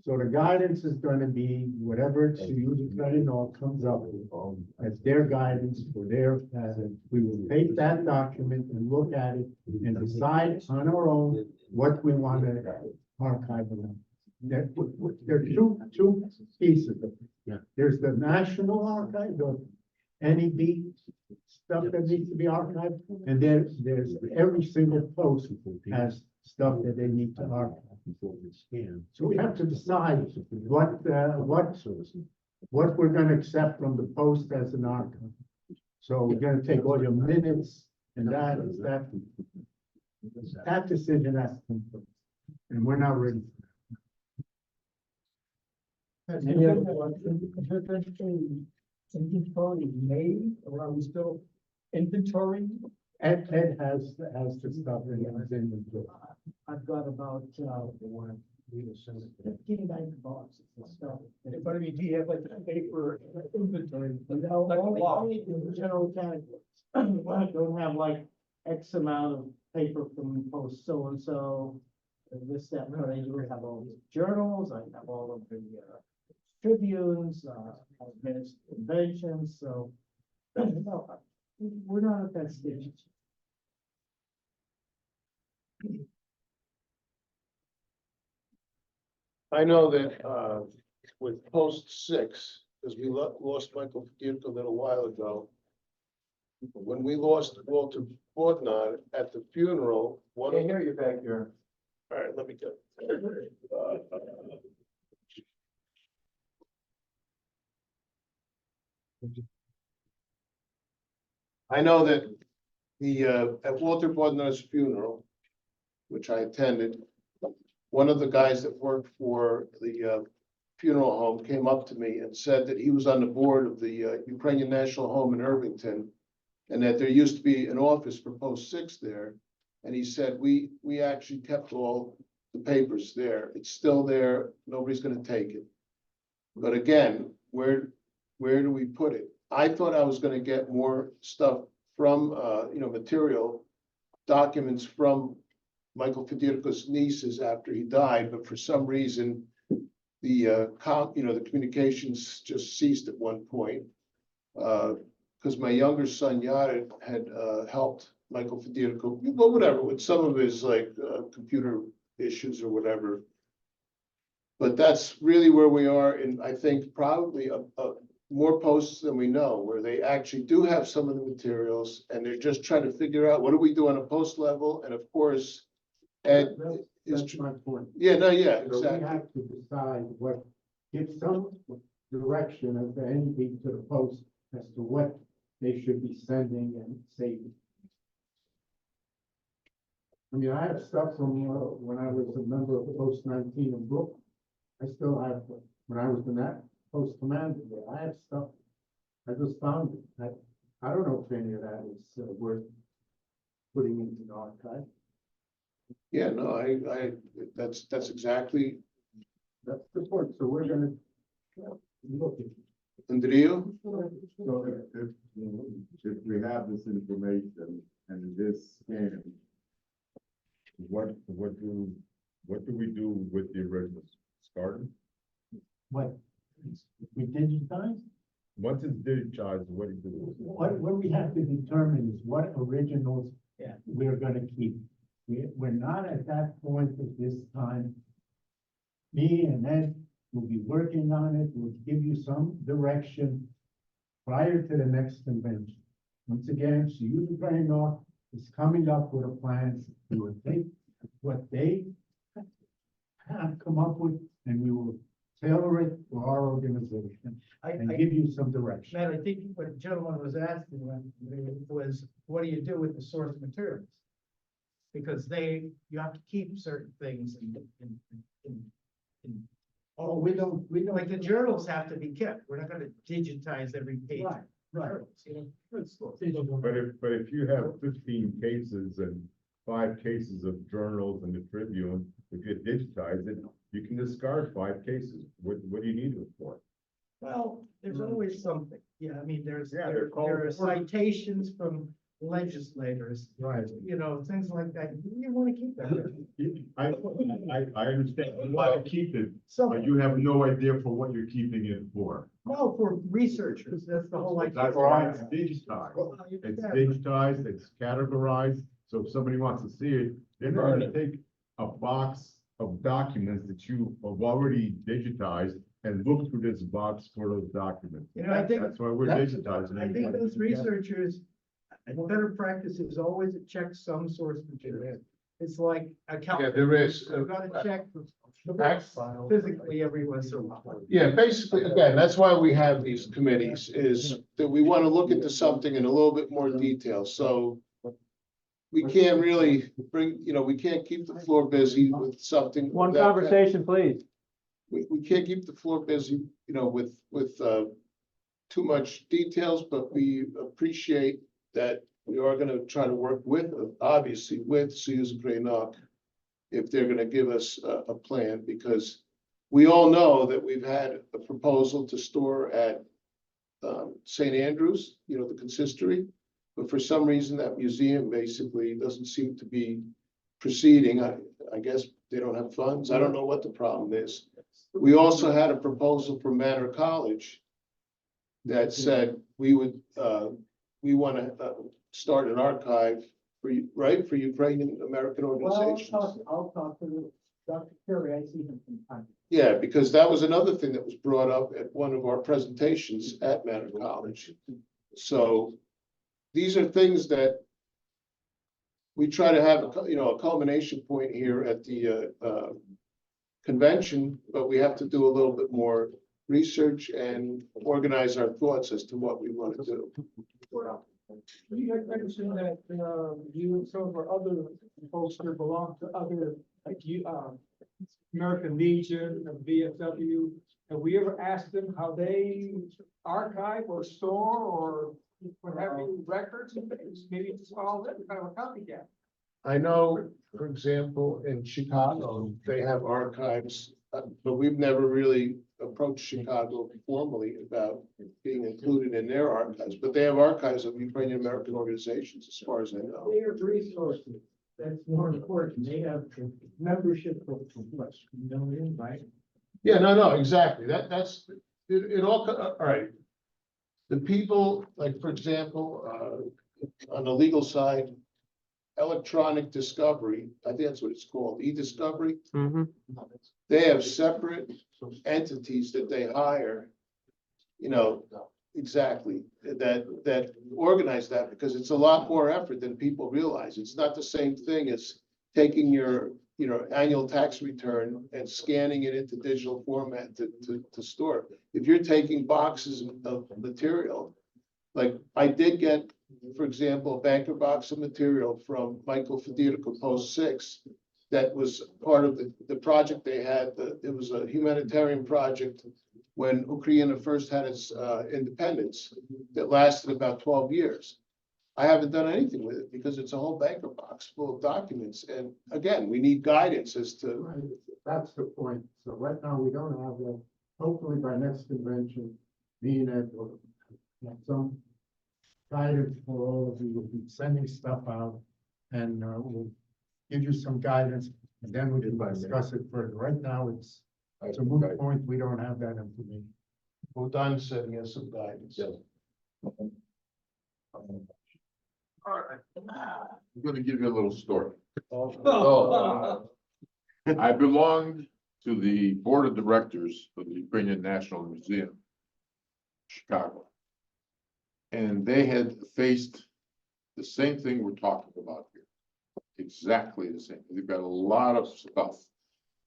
So the guidance is gonna be whatever it's used, it all comes up with, as their guidance for their, we will take that document and look at it and decide on our own what we want to archive. There are two pieces of it. Yeah. There's the National Archive, the NEB stuff that needs to be archived, and there's every single post has stuff that they need to archive. So we have to decide what we're gonna accept from the post as an archive. So we're gonna take all your minutes and that decision has to come first. And we're not ready. Has there been an inventory made, or are we still inventory? Ed has the stuff in his inventory. I've got about, 15 boxes of stuff. But I mean, do you have like a paper inventory? No, Like a log? only in general categories. I don't have like X amount of paper from post so-and-so. This, that, and I usually have all these journals, I have all of the tribunes, minutes, conventions, so. No, we're not at that stage. I know that, with post 6, because we lost Michael Federico a little while ago. When we lost Walter Borgnine at the funeral, one. Can't hear you back here. All right, let me go. I know that at Walter Borgnine's funeral, which I attended, one of the guys that worked for the funeral home came up to me and said that he was on the board of the Ukrainian National Home in Irvington, and that there used to be an office for post 6 there. And he said, we actually kept all the papers there. It's still there. Nobody's gonna take it. But again, where do we put it? I thought I was gonna get more stuff from, material, documents from Michael Federico's nieces after he died, but for some reason, the communications just ceased at one point. Because my younger son Yared had helped Michael Federico, well, whatever, with some of his computer issues or whatever. But that's really where we are, and I think probably more posts than we know, where they actually do have some of the materials, and they're just trying to figure out what do we do on a post level, and of course, Ed is. That's my point. Yeah, no, yeah, So we exactly. have to decide give some direction as the NEB to the post as to what they should be sending and saving. I mean, I have stuff from when I was a member of Post 19 in Brooklyn. I still have, when I was in that post commander there, I have stuff. I just found it. I don't know if any of that is worth putting into the archive. Yeah, no, that's exactly, That's the point. So we're gonna look at. Andrea, So if we have this information and it is scanned, what do we do with the original starting? What? We digitize? Once it's digitized, what do you do? What we have to determine is what originals we're gonna keep. We're not at that point at this time. Me and Ed will be working on it, we'll give you some direction prior to the next convention. Once again, CU Ukrainian is coming up with a plan, we will take what they have come up with, and we will tailor it for our organization and give you some direction. Matt, I think what the gentleman was asking was, what do you do with the source materials? Because you have to keep certain things in. Oh, we don't, Like the journals have to be kept. We're not gonna digitize every page. Right, right. Journals, you know? But if you have 15 cases and 5 cases of journals and the Tribune, if you digitize it, you can discard 5 cases. What do you need it for? Well, there's always something. Yeah, I mean, Yeah, there are citations from legislators, Right. you know, things like that. You wanna keep that. I understand, you want to keep it, So, but you have no idea for what you're keeping it for. no, for researchers, that's the whole idea. That's why it's digitized. Well, It's yeah. digitized, it's categorized, so if somebody wants to see it, they're not gonna take a box of documents that you have already digitized and look through this box for those documents. You know, I think. That's why we're digitizing I think it. those researchers, better practice is always to check some source material. It's like Yeah, accounting. there is. You've got to check the books physically every once in a while. Yeah, basically, again, that's why we have these committees, is that we want to look into something in a little bit more detail, so we can't really we can't keep the floor busy with something. One that- conversation, please. We can't keep the floor busy, with too much details, but we appreciate that we are gonna try to work with, obviously, with Susan Ukrainian if they're gonna give us a plan, because we all know that we've had a proposal to store at St. Andrews, the consistory, but for some reason that museum basically doesn't seem to be proceeding. I guess they don't have funds. I don't know what the problem is. We also had a proposal from Manor College that said we want to start an archive for Ukrainian American organizations. I'll talk to Dr. Kerry, I see him from time. Yeah, because that was another thing that was brought up at one of our presentations at Manor College. So these are things that we try to have a culmination point here at the convention, but we have to do a little bit more research and organize our thoughts as to what we want to do. You had mentioned that, you and some of our other folks here belong to other, like American Legion, or VFW. Have we ever asked them how they archive or store or have any records and things? Maybe to solve it, kind of a copycat. I know, for example, in Chicago, they have archives, but we've never really approached Chicago formally about being included in their archives, but they have archives of Ukrainian American organizations, as far as I know. They have resources. That's more important. They have membership of million, right? Yeah, no, exactly. That's, it all, all right. The people, like, for example, on the legal side, electronic discovery, I think that's what it's called, e-discovery. They have separate entities that they hire, exactly, that organize that, because it's a lot more effort than people realize. It's not the same thing as taking your, annual tax return and scanning it into digital format to store. If you're taking boxes of material, like I did get, for example, a banker box of material from Michael Federico Post 6 that was part of the project they had. It was a humanitarian project when Ukraine first had its independence that lasted about 12 years. I haven't done anything with it because it's a whole banker box full of documents. And again, we need guidance as to. Right, that's the point. So right now, we don't have that. Hopefully by next convention, me and Ed will have some guidance for all of you. We'll be sending stuff out and we'll give you some guidance and then we can discuss it further. Right now, it's a moot point. We don't have that information. Well, Don said he has some guidance. I'm gonna give you a little story. Oh. I belonged to the board of directors of the Ukrainian National Museum, Chicago. And they had faced the same thing we're talking about here. Exactly the same. They've got a lot of stuff.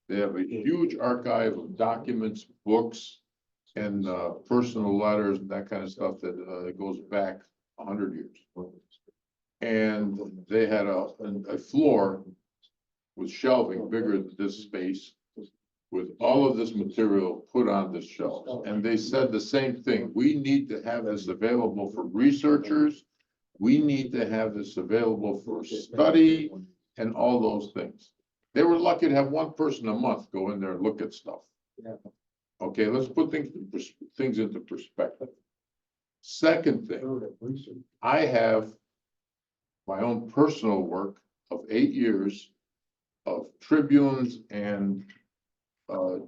They have a huge archive of documents, books, and personal letters and that kind of stuff that goes back 100 years. And they had a floor with shelving bigger than this space, with all of this material put on this shelf. And they said the same thing. We need to have this available for researchers. We need to have this available for study and all those things. They were lucky to have one person a month go in there and look at stuff. Okay, let's put things into perspective. Second thing, I have my own personal work of 8 years of tribunes and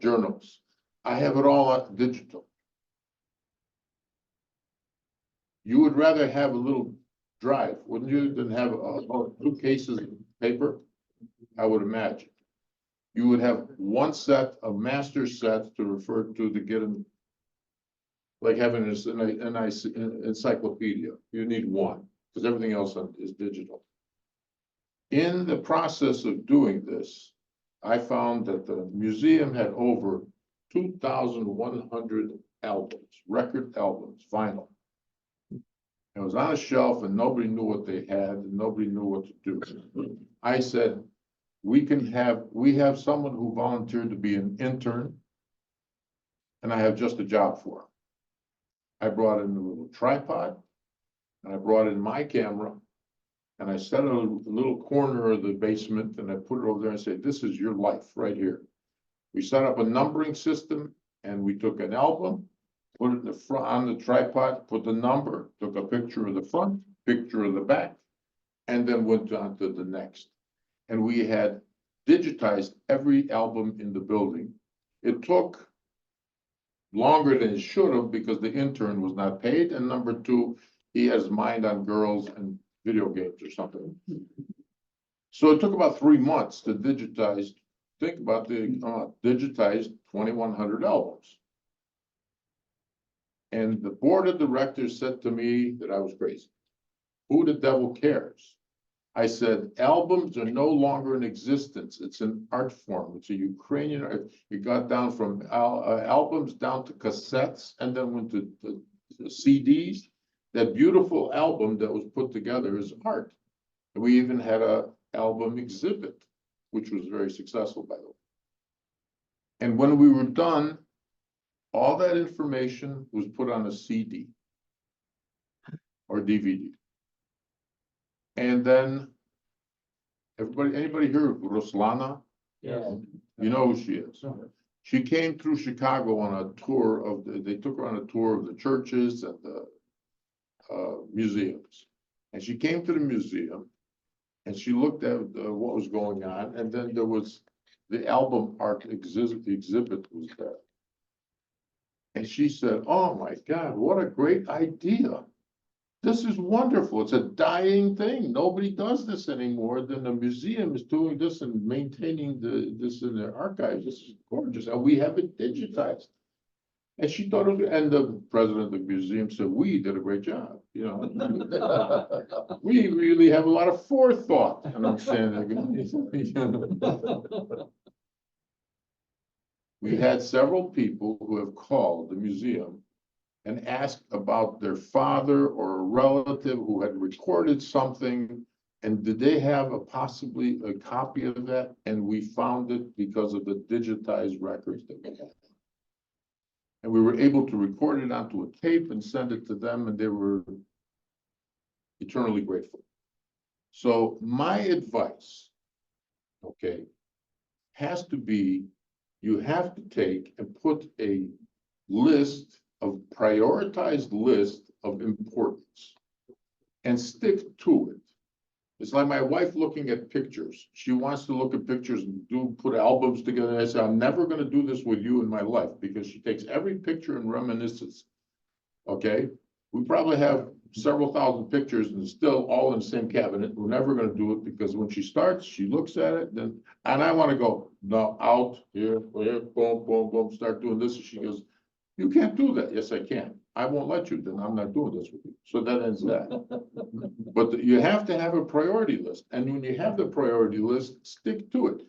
journals. I have it all on digital. You would rather have a little drive, wouldn't you, than have 2 cases of paper? I would imagine. You would have one set of master sets to refer to get them, like having an encyclopedia. You need one, because everything else is digital. In the process of doing this, I found that the museum had over 2,100 albums, record albums, vinyl. It was on a shelf and nobody knew what they had and nobody knew what to do. I said, we have someone who volunteered to be an intern, and I have just a job for him. I brought in a little tripod, and I brought in my camera, and I set it in a little corner of the basement, and I put it over there and said, this is your life right here. We set up a numbering system, and we took an album, put it in the front on the tripod, put the number, took a picture of the front, picture of the back, and then went on to the next. And we had digitized every album in the building. It took longer than it should have because the intern was not paid, and number 2, he has his mind on girls and video games or something. So it took about 3 months to digitize. Think about the digitized 2,100 albums. And the board of directors said to me that I was crazy. Who the devil cares? I said, albums are no longer in existence. It's an art form. It's a Ukrainian art. It got down from albums down to cassettes and then went to CDs. That beautiful album that was put together is art. And we even had an album exhibit, which was very successful, by the way. And when we were done, all that information was put on a CD or DVD. And then anybody hear of Ruslana? Yeah. You know who she is. She came through Chicago on a tour they took her on a tour of the churches and the museums. And she came to the museum and she looked at what was going on. And then there was the album art exhibit was there. And she said, oh my God, what a great idea. This is wonderful. It's a dying thing. Nobody does this anymore. Then the museum is doing this and maintaining this in their archives. This is gorgeous. And we have it digitized. And she thought of it, and the president of the museum said, we did a great job. You know, we really have a lot of forethought. And I'm saying, we had several people who have called the museum and asked about their father or a relative who had recorded something, and did they have possibly a copy of that? And we found it because of the digitized records that we had. And we were able to record it onto a tape and send it to them, and they were eternally grateful. So my advice, okay, has to be, you have to take and put a prioritized list of importance and stick to it. It's like my wife looking at pictures. She wants to look at pictures and put albums together. I said, I'm never going to do this with you in my life, because she takes every picture and reminisces. Okay, we probably have several thousand pictures and it's still all in the same cabinet. We're never gonna do it because when she starts, she looks at it, then, and I wanna go, no, out, here, boom, boom, boom, start doing this. And she goes, you can't do that. Yes, I can. I won't let you, then I'm not doing this with you. So that ends that. But you have to have a priority list, and when you have the priority list, stick to it.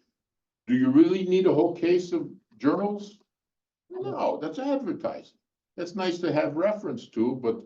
Do you really need a whole case of journals? No, that's advertising. That's nice to have reference to, but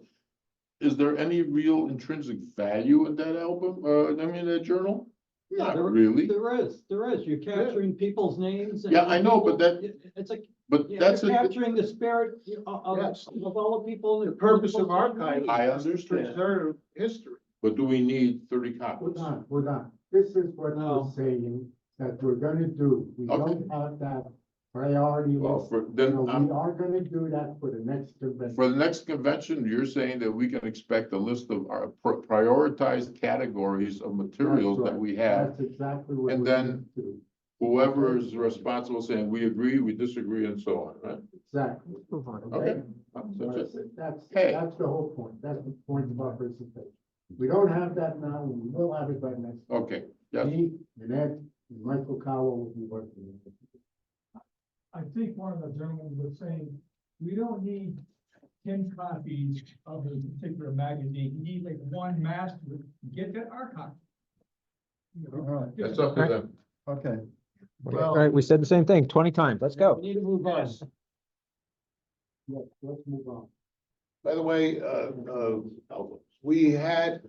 is there any real intrinsic value in that album, that journal? Not really, There is. You're capturing people's names. and Yeah, I know, but that- It's like, but you're that's capturing the spirit of Yes. all the people. The purpose of archives I is to understand. preserve history. But do we need 30 Hold copies? on, hold on. This is what No. we're saying that we're gonna do. We Okay. don't have that priority Well, list. for, then, So we I'm, are gonna do that for the next convention. for the next convention, you're saying that we can expect a list of our prioritized categories of materials That's that right. we have. That's exactly what And we're then- gonna do. Whoever is responsible saying, we agree, we disagree, and so on, right? Exactly. Okay. That's it. That's, Hey. that's the whole point. That's the point of our presentation. We don't have that now, and we will have it by next. Okay, yes. Me and Ed and Michael Cowell will be working on it. I think one of the gentlemen was saying, we don't need 10 copies of a particular magazine, we need like one master, get that archive. That's up to them. Okay. All right, we said the same thing 20 times. Let's go. We need to move on. Yes. Yes, let's move on. By the way, we had,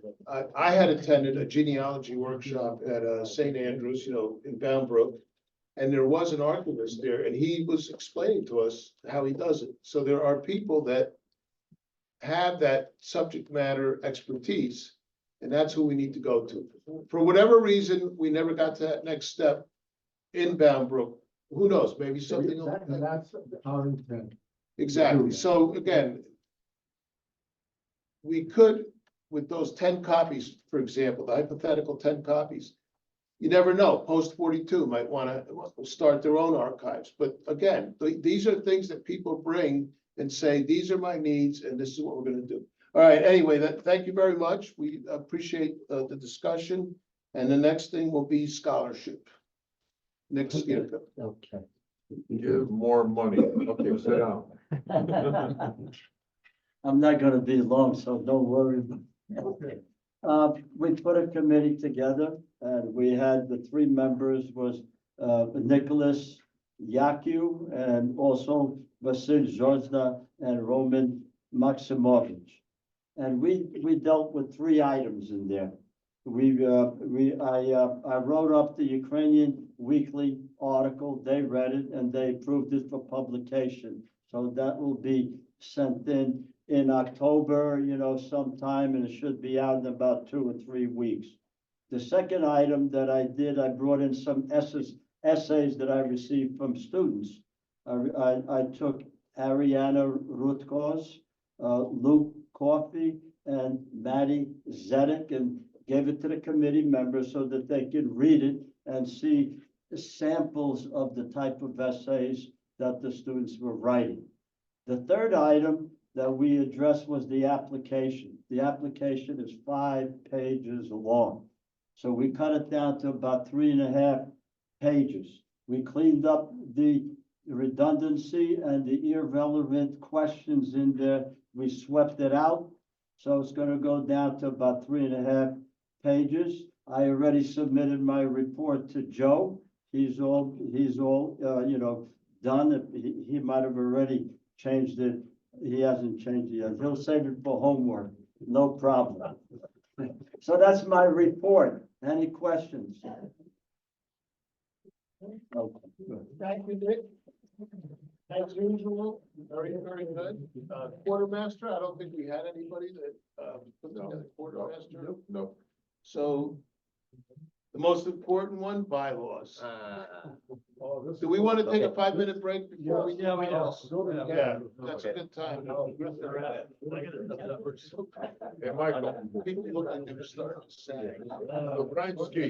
I had attended a genealogy workshop at St. Andrews, in Bound Brook. And there was an archivist there and he was explaining to us how he does it. So there are people that have that subject matter expertise. And that's who we need to go to. For whatever reason, we never got to that next step in Bound Brook. Who knows, maybe something. And that's our intent. Exactly. So again, we could, with those 10 copies, for example, the hypothetical 10 copies, you never know, Post 42 might want to start their own archives. But again, these are things that people bring and say, these are my needs and this is what we're going to do. All right, anyway, thank you very much. We appreciate the discussion. And the next thing will be scholarship. Nick Skirka. Okay. Give more money. Okay, sit down. I'm not gonna be long, so don't worry. We put a committee together and we had the 3 members was, Nicholas Yaku and also Vasil Zhozna and Roman Maximovich. And we dealt with 3 items in there. I wrote up the Ukrainian Weekly article, they read it and they approved it for publication. So that will be sent in October, sometime, and it should be out in about 2 or 3 weeks. The second item that I did, I brought in some essays that I received from students. I took Ariana Rutko's, Luke Coffey, and Maddie Zedek, and gave it to the committee members so that they could read it and see samples of the type of essays that the students were writing. The third item that we addressed was the application. The application is 5 pages long. So we cut it down to about 3.5 pages. We cleaned up the redundancy and the irrelevant questions in there. We swept it out. So it's going to go down to about 3.5 pages. I already submitted my report to Joe. He's all done. He might have already changed it. He hasn't changed it yet. He'll save it for homework. No problem. So that's my report. Any questions? Okay, good. Thank you, Nick. As usual, very, very good. Quartermaster, I don't think we had anybody that put together quartermaster. No. So the most important one, bylaws. Do we want to take a 5-minute break before we? Yeah, we do. Yeah, that's a good time. Hey, Michael. People look like they were starting to sag. Brian Ski.